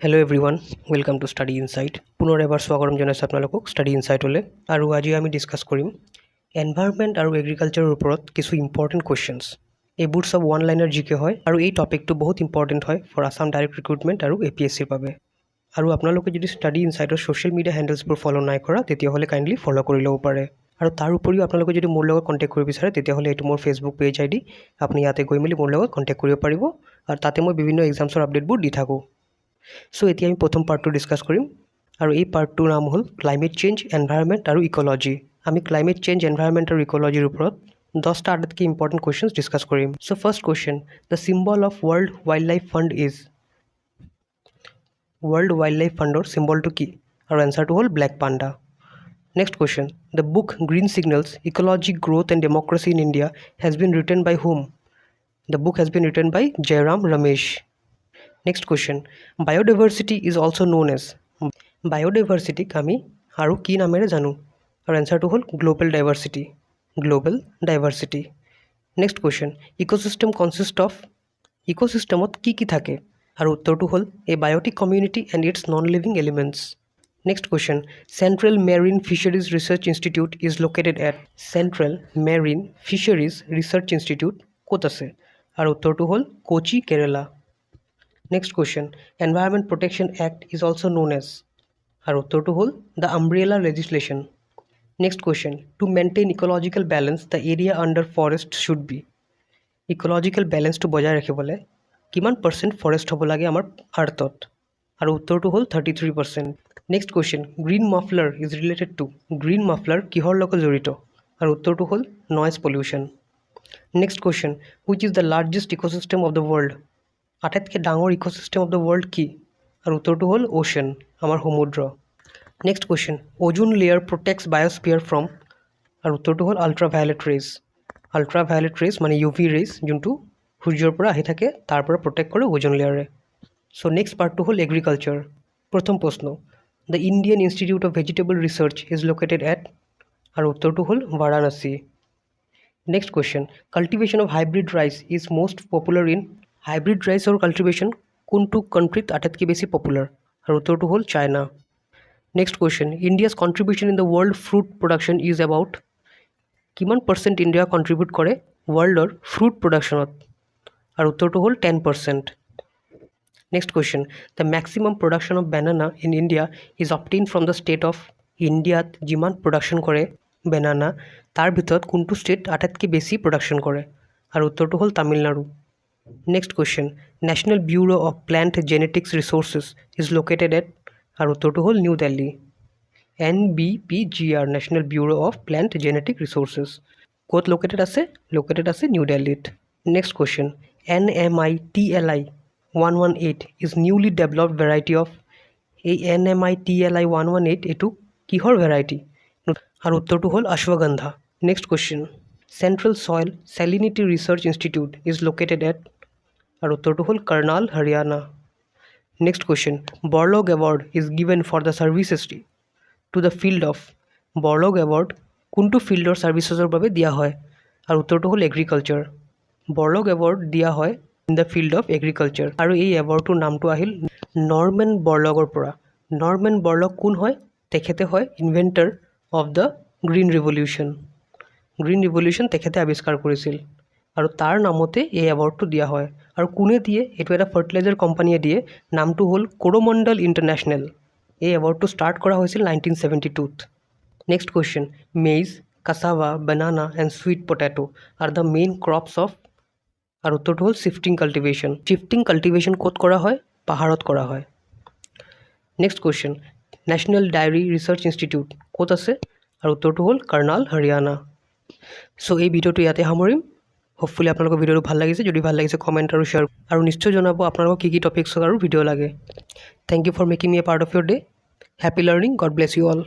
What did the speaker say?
Hello everyone, welcome to Study Insight. পুনৰ এবাৰ স্বাগতম জনাইছোঁ আপোনালোকক ষ্টাডি ইনচাইটলৈ। আৰু আজি আমি ডিছকাছ কৰিম এনভাইৰনমেণ্ট আৰু এগ্ৰিকালচাৰৰ ওপৰত কিছু ইম্পৰ্টেণ্ট কুৱেশ্যনছ। এইবোৰ সব ওৱান লাইনৰ জিকে হয় আৰু এই টপিকটো বহুত ইম্পৰ্টেণ্ট হয় ফৰ আছাম ডাইৰেক্ট ৰিক্ৰুটমেণ্ট আৰু APSCৰ বাবে। আৰু আপোনালোকে যদি ষ্টাডি ইনচাইটৰ ছ'চিয়েল মিডিয়া হেণ্ডেলছবোৰ ফ'ল' নাই কৰা তেতিয়াহ'লে কাইণ্ডলি ফ'ল' কৰি ল'ব পাৰে। আৰু তাৰ উপৰিও আপোনালোকে যদি মোৰ লগত কণ্টেক্ট কৰিব বিচাৰে তেতিয়াহ'লে এইটো মোৰ ফেচবুক পেজ ID, আপুনি ইয়াতে গৈ মেলি মোৰ লগত কণ্টেক্ট কৰিব পাৰিব আৰু তাতে মই বিভিন্ন এক্সামছৰ আপডেটবোৰ দি থাকোঁ। সো এতিয়া আমি প্ৰথম পাৰ্টটো ডিছকাছ কৰিম আৰু এই পাৰ্টটোৰ নাম হ'ল ক্লাইমেট চেঞ্জ, এনভাইৰনমেণ্ট আৰু ইক'লজি। আমি ক্লাইমেট চেঞ্জ, এনভাইৰনমেণ্ট আৰু ইক'লজিৰ ওপৰত 10টা আটাইতকৈ ইম্পৰ্টেণ্ট কুৱেশ্যনছ ডিছকাছ কৰিম। So' first question, the symbol of world wild life fund is. World wild life ফাণ্ডৰ চিম্বলটো কি? আৰু এনচাৰটো হ'ল black panda. Next question, the book green signals ecology growth and democracy in India has been written by whom? The book has been written by Jairam Ramesh. Next question, biodiversity is also known as. বায়'ডাইভাৰ্চিটিক আমি আৰু কি নামেৰে জানো? আৰু এনচাৰটো হ'ল global diversity. Global diversity. Next question, ecosystem consist of. ইক'চিষ্টেমত কি থাকে? আৰু উত্তৰটো হ'ল a biotic community and its non living elements. Next question, central marine fisheries research institute is located at. Central marine fisheries research institute ক'ত আছে? আৰু উত্তৰটো হ'ল কোচি, কেৰেলা। Next question, Environment Protection Act is also known as. আৰু উত্তৰটো হ'ল the umbrella legislation. Next question, to maintain ecological balance the area under forest should be. Ecological balance টো বজাই ৰাখিবলৈ কিমান % ফৰেষ্ট হ'ব লাগে আমাৰ আৰ্থত? আৰু উত্তৰটো হ'ল 33%. Next question, green muffler is related to. green muffler কিহৰ লগত জড়িত? আৰু উত্তৰটো হ'ল noise pollution. Next question, which is the largest ecosystem of the world? আটাইতকৈ ডাঙৰ ইক'চিষ্টেম অফ দ্য ৱৰ্ল্ড কি? আৰু উত্তৰটো হ'ল অ'চেন, আমাৰ সমুদ্ৰ। Next question, ozone layer protects biosphere from. আৰু উত্তৰটো হ'ল আল্ট্ৰাভায়লেট ৰেজ। আল্ট্ৰাভায়লেট ৰেজ মানে UV ৰেজ, যোনটো সূৰ্যৰ পৰা আহি থাকে তাৰ পৰা প্ৰটেক্ট কৰে অ'জন লেয়াৰে। চ' নেক্সট পাৰ্টটো হ'ল এগ্ৰিকালচাৰ। প্ৰথম প্ৰশ্ন, the Indian institute of vegetable research is located at. আৰু উত্তৰটো হ'ল Varanasi. Next question, cultivation of hybrid rice is most popular in. Hybrid ৰাইচৰ কাল্টিভেশ্যন কোনটো কাণ্ট্ৰিত আটাইতকৈ বেছি পপুলাৰ? আৰু উত্তৰটো হ'ল China. Next question, India's contribution in the world fruit production is about. কিমান % ইণ্ডিয়া কণ্ট্ৰিবিউট কৰে ৱৰ্ল্ডৰ ফ্ৰুট প্ৰডাকশ্যনত? আৰু উত্তৰটো হ'ল 10%। Next question, the maximum production of banana in India is obtain from the state of. ইণ্ডিয়াত যিমান প্ৰডাকশ্যন কৰে banana তাৰ ভিতৰত কোনটো ষ্টেট আটাইতকৈ বেছি প্ৰডাকশ্যন কৰে? আৰু উত্তৰটো হ'ল Tamil Nadu. Next question, National Bureau of Plant Genetics Resources is located at. আৰু উত্তৰটো হ'ল new Delhi. NBPGR, National Bureau of Plant Genetic Resources ক'ত লোকেটেড আছে? লোকেটেড আছে নিউ দিল্লীত। Next question, NMITLI 118 is newly developed variety of. এই NMITLI 118 এইটো কিহৰ ভেৰাইটি? আৰু উত্তৰটো হ'ল ashwagandha. Next question, Central Soil Salinity Research Institute is located at. আৰু উত্তৰটো হ'ল Karnal, Haryana. Next question, Borlaug award is given for the services to the field of. Borlaug award কোনটো ফিল্ডৰ ছাৰ্ভিচেছৰ বাবে দিয়া হয়? আৰু উত্তৰটো হ'ল এগ্ৰিকালচাৰ। বৰলগ এৱাৰ্ড দিয়া হয় in the field of agriculture. আৰু এই এৱাৰ্ডটোৰ নামটো আহিল নৰমেন বৰলগৰ পৰা। নৰমেন বৰলগ কোন হয়? তেখেতে হয় inventor of the green revolution. Green revolution তেখেতে আৱিষ্কাৰ কৰিছিল আৰু তাৰ নামতে এই এৱাৰ্ডটো দিয়া হয়। আৰু কোনে দিয়ে? এইটো এটা ফাৰ্টিলাইজাৰ কোম্পানীয়ে দিয়ে, নামটো হ'ল কৰমণ্ডল ইণ্টাৰনেশ্যনেল। এই এৱাৰ্ডটো ষ্টাৰ্ট কৰা হৈছিল 1972ত। Next question, maize, cassava, banana and sweet potato are the main crops of. আৰু উত্তৰটো হ'ল শিফটিং কাল্টিভেশ্যন। শিফটিং কাল্টিভেশ্যন ক'ত কৰা হয়? পাহাৰত কৰা হয়। Next question, national diary research institute ক'ত আছে? আৰু উত্তৰটো হ'ল কাৰ্নাল, হাৰিয়ানা। চ' এই ভিডিঅ'টো ইয়াতে সামৰিম। হোপফুলি আপোনালোকৰ ভিডিঅ'টো ভাল লাগিছে। যদি ভাল লাগিছে কমেণ্ট আৰু শ্বেয়াৰ আৰু নিশ্চয় জনাব আপোনালোকক কি টপিকছ আৰু ভিডিঅ' লাগে। Thank you for making me a part of your day. Happy learning. God bless you all.